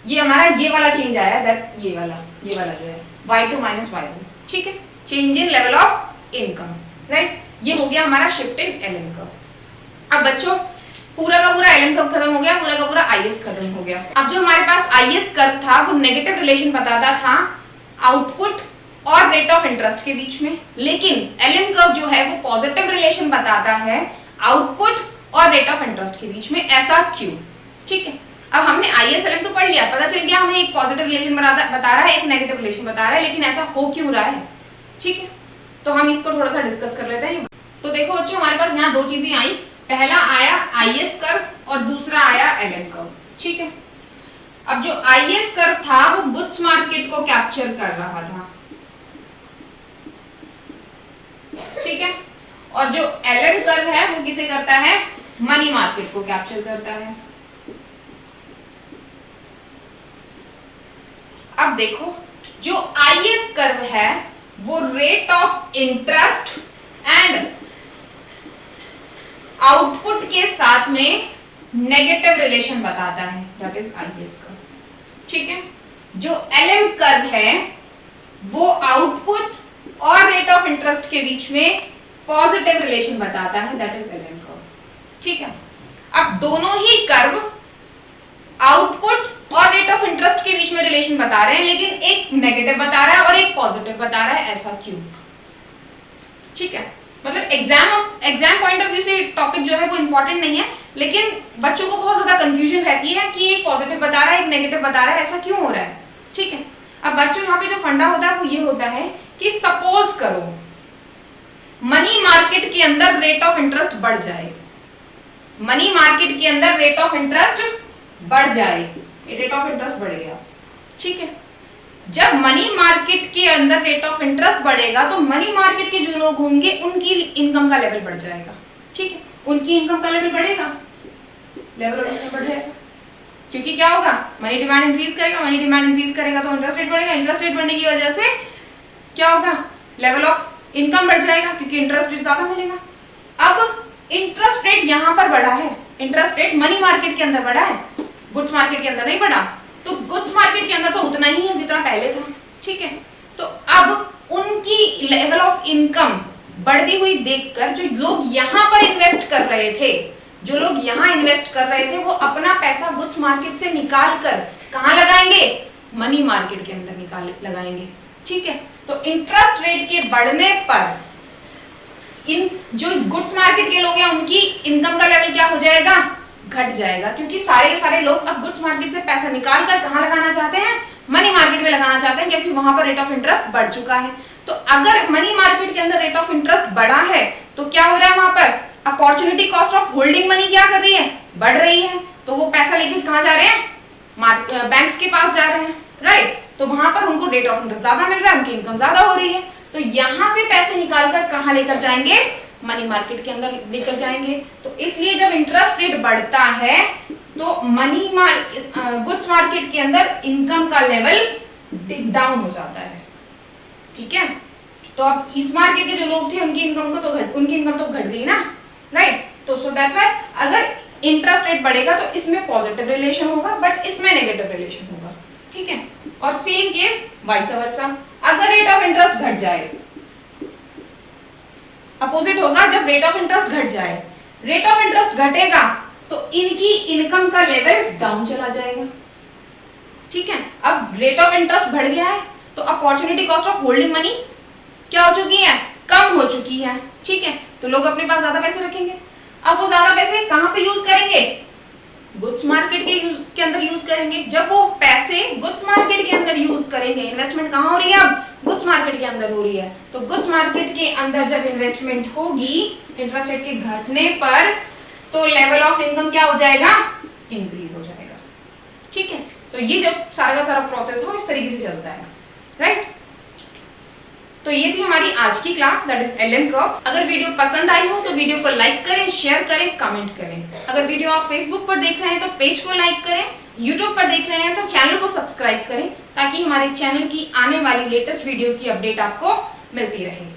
ये हमारा ये वाला चेंज आया, दैट ये वाला जो है y2 माइनस y1। ठीक है, change in level of income, right. ये हो गया हमारा शिफ्ट इन एलएम कर्व। अब बच्चों पूरा का पूरा एलएम कर्व खत्म हो गया, पूरा का पूरा आईएस खत्म हो गया। अब जो हमारे पास आईएस कर्व था वो नेगेटिव रिलेशन बताता था आउटपुट और रेट ऑफ इंटरेस्ट के बीच में, लेकिन एलएम कर्व जो है वो पॉजिटिव रिलेशन बताता है आउटपुट और रेट ऑफ इंटरेस्ट के बीच में। ऐसा क्यों? ठीक है, अब हमने आईएस एलएम तो पढ़ लिया, पता चल गया हमें एक पॉजिटिव रिलेशन बता रहा है, एक नेगेटिव रिलेशन बता रहा है, लेकिन ऐसा हो क्यों रहा है? ठीक है, तो हम इसको थोड़ा सा डिस्कस कर लेते हैं। तो देखो बच्चों, हमारे पास यहाँ दो चीजें आई, पहला आया आईएस कर्व और दूसरा आया एलएम कर्व। ठीक है, अब जो आईएस कर्व था वो गुड्स मार्केट को कैप्चर कर रहा था, ठीक है, और जो एलएम कर्व है वो किसे करता है? मनी मार्केट को कैप्चर करता है। अब देखो, जो आईएस कर्व है वो rate of interest and output के साथ में नेगेटिव रिलेशन बताता है, दैट इज आईएस कर्व। ठीक है, जो एलएम कर्व है वो आउटपुट और रेट ऑफ इंटरेस्ट के बीच में पॉजिटिव रिलेशन बताता है, दैट इज एलएम कर्व। ठीक है, अब दोनों ही कर्व आउटपुट और रेट ऑफ इंटरेस्ट के बीच में रिलेशन बता रहे हैं, लेकिन एक नेगेटिव बता रहा है और एक पॉजिटिव बता रहा है, ऐसा क्यों? ठीक है, मतलब एग्जाम पॉइंट ऑफ व्यू से टॉपिक जो है वो इंपॉर्टेंट नहीं है, लेकिन बच्चों को बहुत ज्यादा कंफ्यूजन रहती है कि एक पॉजिटिव बता रहा है, एक नेगेटिव बता रहा है, ऐसा क्यों हो रहा है? ठीक है, अब बच्चों यहाँ पे जो फंडा होता है वो ये होता है कि सपोज करो मनी मार्केट के अंदर रेट ऑफ इंटरेस्ट बढ़ जाए, मनी मार्केट के अंदर रेट ऑफ इंटरेस्ट बढ़ जाए, रेट ऑफ इंटरेस्ट बढ़ गया। ठीक है, जब मनी मार्केट के अंदर रेट ऑफ इंटरेस्ट बढ़ेगा तो मनी मार्केट के जो लोग होंगे उनकी इनकम का लेवल बढ़ जाएगा। ठीक है, उनकी इनकम का लेवल बढ़ेगा, लेवल ऑफ इनकम बढ़ जाएगा, क्योंकि क्या होगा? मनी डिमांड इंक्रीज करेगा, मनी डिमांड इंक्रीज करेगा तो इंटरेस्ट रेट बढ़ेगा, इंटरेस्ट रेट बढ़ने की वजह से क्या होगा? लेवल ऑफ इनकम बढ़ जाएगा, क्योंकि इंटरेस्ट रेट ज्यादा मिलेगा। अब इंटरेस्ट रेट यहाँ पर बढ़ा है, इंटरेस्ट रेट मनी मार्केट के अंदर बढ़ा है, गुड्स मार्केट के अंदर नहीं बढ़ा, तो गुड्स मार्केट के अंदर तो उतना ही है जितना पहले था। ठीक है, तो अब उनकी लेवल ऑफ इनकम बढ़ती हुई देखकर जो लोग यहाँ पर इन्वेस्ट कर रहे थे, जो लोग यहाँ इन्वेस्ट कर रहे थे, वो अपना पैसा गुड्स मार्केट से निकाल कर कहाँ लगाएंगे? मनी मार्केट के अंदर निकाल लगाएंगे। ठीक है, तो इंटरेस्ट रेट के बढ़ने पर इन जो गुड्स मार्केट के लोग हैं उनकी इनकम का लेवल क्या हो जाएगा? घट जाएगा, क्योंकि सारे के सारे लोग अब गुड्स मार्केट से पैसा निकाल कर कहाँ लगाना चाहते हैं? मनी मार्केट में लगाना चाहते हैं, क्योंकि वहां पर रेट ऑफ इंटरेस्ट बढ़ चुका है। तो अगर मनी मार्केट के अंदर रेट ऑफ इंटरेस्ट बढ़ा है तो क्या हो रहा है? वहां पर opportunity cost of holding money क्या कर रही है? बढ़ रही है, तो वो पैसा लेके कहाँ जा रहे हैं? बैंक्स के पास जा रहे हैं, राइट। तो वहां पर उनको रेट ऑफ इंटरेस्ट ज्यादा मिल रहा है, उनकी इनकम ज्यादा हो रही है, तो यहां से पैसे निकाल कर कहाँ लेकर जाएंगे? मनी मार्केट के अंदर लेकर जाएंगे। तो इसलिए जब इंटरेस्ट रेट बढ़ता है तो गुड्स मार्केट के अंदर इनकम का लेवल डाउन हो जाता है। ठीक है, तो अब इस मार्केट के जो लोग थे उनकी इनकम तो घट गई ना, राइट। तो सो दैट्स व्हाई अगर इंटरेस्ट रेट बढ़ेगा तो इसमें पॉजिटिव रिलेशन होगा, बट इसमें नेगेटिव रिलेशन होगा। ठीक है, और सेम केस वाइस वर्सा, अगर रेट ऑफ इंटरेस्ट घट जाए, अपोजिट होगा जब रेट ऑफ इंटरेस्ट घट जाए। रेट ऑफ इंटरेस्ट घटेगा तो इनकी इनकम का लेवल डाउन चला जाएगा। ठीक है, अब रेट ऑफ इंटरेस्ट बढ़ गया है तो opportunity cost of holding money क्या हो चुकी है, कम हो चुकी है। ठीक है, तो लोग अपने पास ज्यादा पैसे रखेंगे। अब वो ज्यादा पैसे कहां पे यूज करेंगे, गुड्स मार्केट के अंदर यूज करेंगे। जब वो पैसे गुड्स मार्केट के अंदर यूज करेंगे, इन्वेस्टमेंट कहां हो रही है, अब गुड्स मार्केट के अंदर हो रही है, तो गुड्स मार्केट के अंदर जब इन्वेस्टमेंट होगी इंटरेस्ट रेट के घटने पर, तो लेवल ऑफ इनकम क्या हो जाएगा, इंक्रीज हो जाएगा। ठीक है, तो ये जो सारा का सारा प्रोसेस हो इस तरीके से चलता है, राइट। तो ये थी हमारी आज की class, that is LM curve. अगर वीडियो पसंद आई हो तो वीडियो को लाइक करें, शेयर करें, कमेंट करें। अगर वीडियो आप फेसबुक पर देख रहे हैं तो पेज को लाइक करें, यूट्यूब पर देख रहे हैं तो चैनल को सब्सक्राइब करें, ताकि हमारे चैनल की आने वाली लेटेस्ट वीडियोस की अपडेट आपको मिलती रहे।